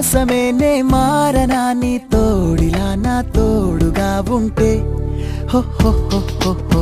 కోసమే నే మారనా నీ తోడిలా నా తోడుగా ఉంటే హో హో హో హో హో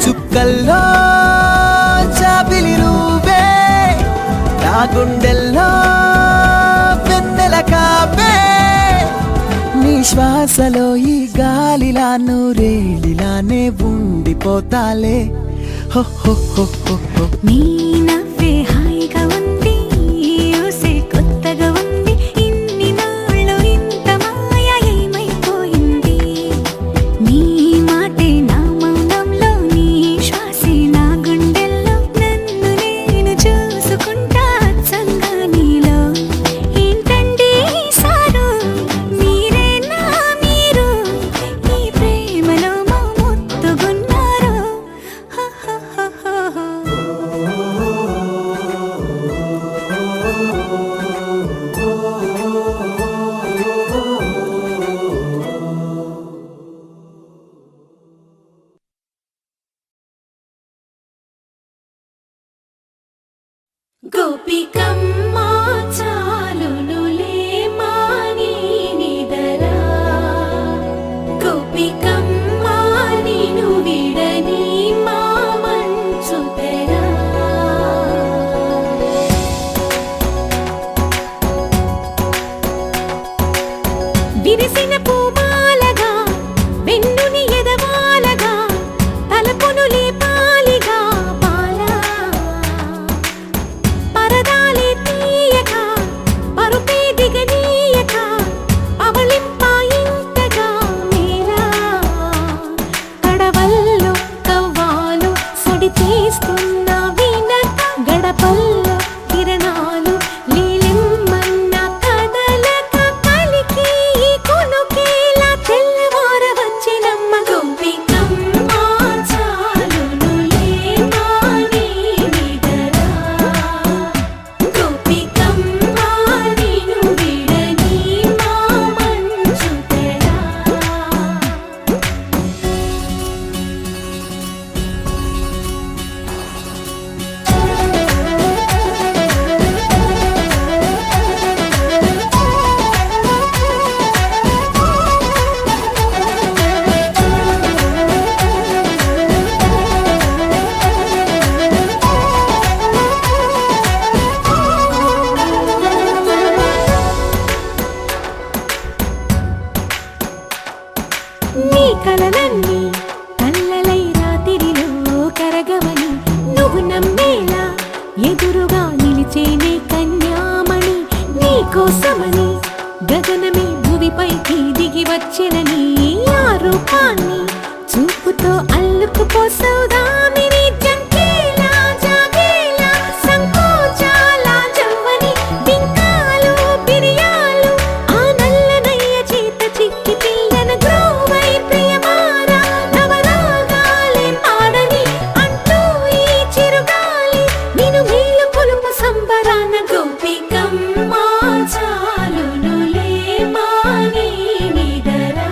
చుక్కల్లో చాపిలి నువ్వే నా గుండెల్లో వెన్నెల కాపే నీ శ్వాసలో ఈ గాలిలా నూరేలిలానే ఉండిపోతాలే హో హో హో హో హో నీ నవ్వే హాయిగా ఉంది ఊసే కొత్తగా ఉంది ఇన్ని నాళ్ళు ఇంత మాయ ఏమైపోయింది నీ మాటే నా మౌనంలో నీ శ్వాసే నా గుండెల్లో నన్ను నేను చూసుకుంటా అచ్చంగా నీలో ఏంటండి సారు మీరే నా మీరు ఈ ప్రేమలో మా ముత్తుగున్నారు గోపికమ్మ చాలునులే మాని నిదరా గోపికమ్మ నిను విడని మా మంచు తెరా విరిసిన పూమాలగా వెన్నుని ఎదవాలగా తలపును లేపాలిగా బాలా పరదాలే తీయక పరుపే దిగనీయక అవళింపాయింతగా మేలా కడవల్లో కవ్వాలు సడి తీస్తున్న వినక గడపల్లో కిరణాలు లీలిమ్మన్న కదలక కలికి కొనుకేలా తెల్లవార వచ్చినమ్మ గోపికమ్మ చాలునులే మాని నిదరా గోపికమ్మ నిను విడని మా మంచు తెరా నీ కలలన్నీ కల్లలై రాత్రిలో కరగవని నువ్వు నమ్మేలా ఎదురుగా నిలిచేనే కన్యామణి నీ కోసమని గగనమే భువిపైకి దిగి వచ్చినని ఆ రూపాన్ని చూపుతో అల్లుకుపోసౌదామిని జంకేలా జాగేలా సంకోచాల జవ్వని బింకాలు బిరియాలు ఆ నల్లనయ్య చేత చిక్కి పిల్లన గ్రోవై ప్రియమారా నవరాగాలే పాడని అంటూ ఈ చిరుగాలి నిన్ను మేలు పొలుపు సంబరాన గోపికమ్మ చాలునులే మాని నిదరా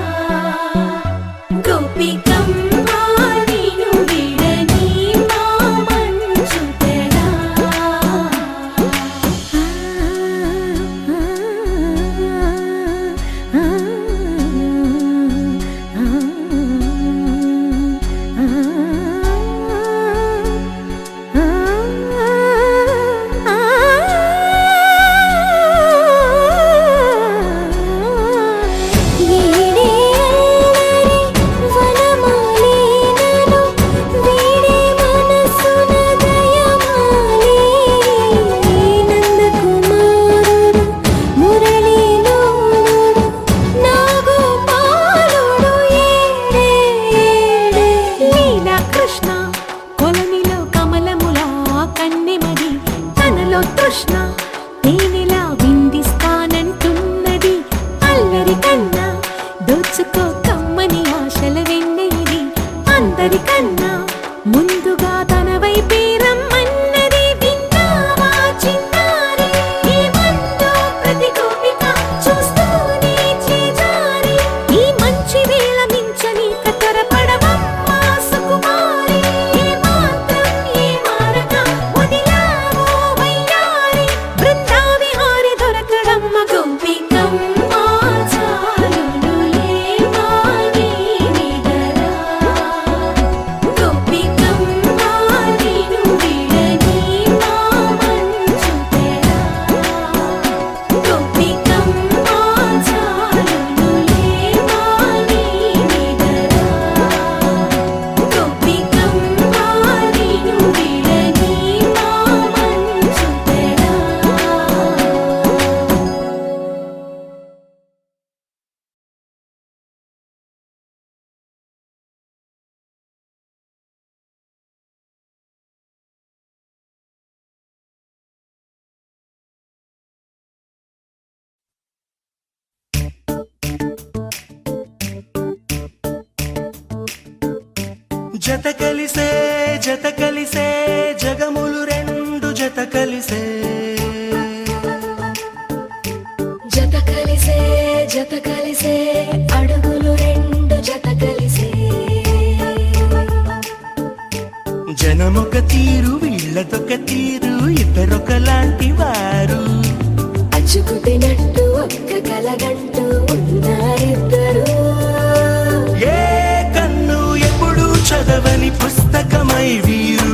జత కలిసే జగములు రెండు జత కలిసే జత కలిసే అడుగులు రెండు జత కలిసే జనమొక తీరు వీళ్ళదొక తీరు ఇద్దరొకలాంటి వారు అచ్చుకుతినట్టు ఒక్క కలగంటూ ఉన్నారిద్దరు ఏ కన్ను ఎప్పుడు చదవని పుస్తకమై వీరు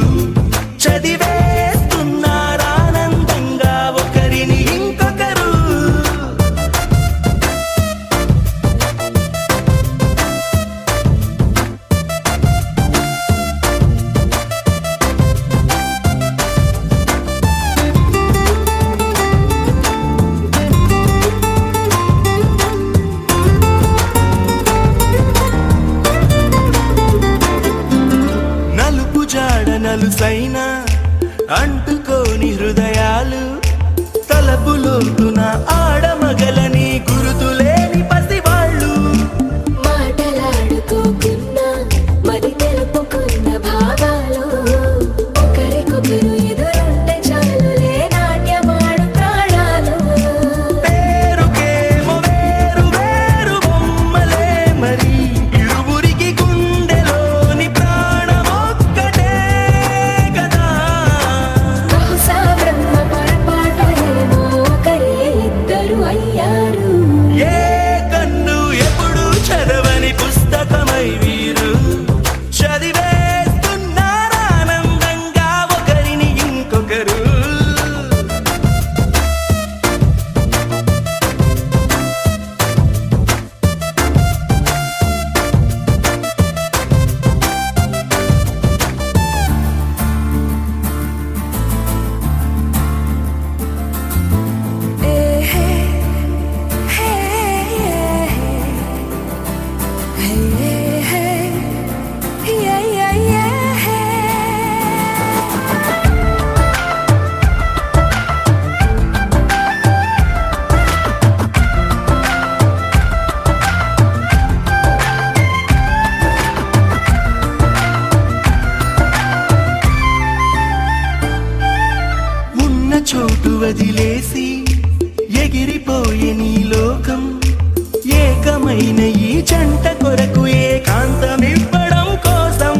చదివేస్తున్నారానందంగా ఒకరిని ఇంకొకరు నలుసైన అంటుకోని హృదయాలు తలపులోతున ఆడమగలని గురుతులేని పసివాళ్ళు మాటలాడుకోకున్నా మరి తెలుపుకున్న భావాలు ఒకరికొకరు ఎదురుంటే చాలులే నాట్యమాడు ప్రాణాలు పేరుకేమో వేరు వేరు బొమ్మలే మరి ఇరువురికి గుండెలోని ప్రాణమొక్కటే కదా బహుశా బ్రహ్మ పొరపాటు ఏమో ఒకరే ఇద్దరు అయ్యారు ఏ కన్ను ఎప్పుడు చదవని పుస్తకమై వీరు చదివేస్తున్నారానందంగా ఒకరిని ఇంకొకరు ఉన్న చోటు వదిలేసి ఎగిరిపోయే నీ లోకం ఏకమైన ఈ జంట కొరకు ఏకాంతమివ్వడం కోసం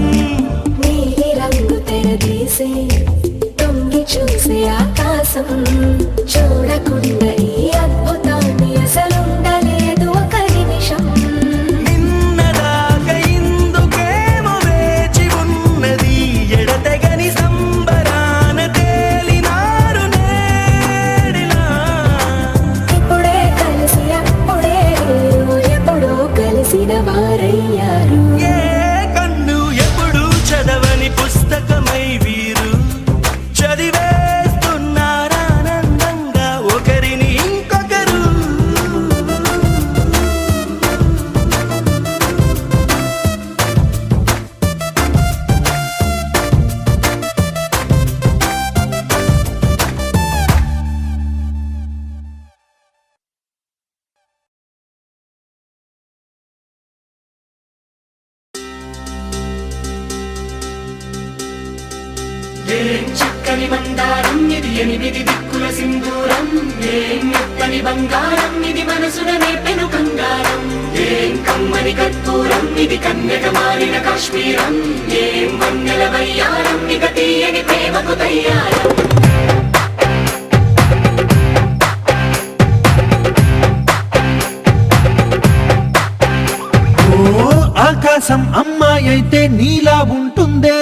నీలి రంగు తెరదీసే తొంగి చూసే ఆకాశం చూడకుండా ఈ అద్భుతాన్ని అసలుండలేదు ఒక నిమిషం నిన్నదాకా ఇందుకేమో వేచి ఉన్నది ఎడతెగని సంబరాన తేలినారు నేడిలా ఇప్పుడే కలిసి అప్పుడే వీరు ఎప్పుడో కలిసిన వారయ్యారు ఏ కన్ను ఎప్పుడు చదవని పుస్తకమై వీరు చదివేస్తున్నారానందంగా ఒకరిని ఇంకొకరు ఏం చక్కని మందారం ఇది ఎనిమిది దిక్కుల సింధూరం ఏం మెత్తని బంగారం ఇది మనసున నేపెను కంగారం ఏం కమ్మని కర్పూరం ఇది కన్యక మారిన కాశ్మీరం ఏం వన్నెల వయ్యారం ఇక తీయని ప్రేమకు తయ్యారం ఆకాశం అమ్మాయి అయితే నీలా ఉంటుందే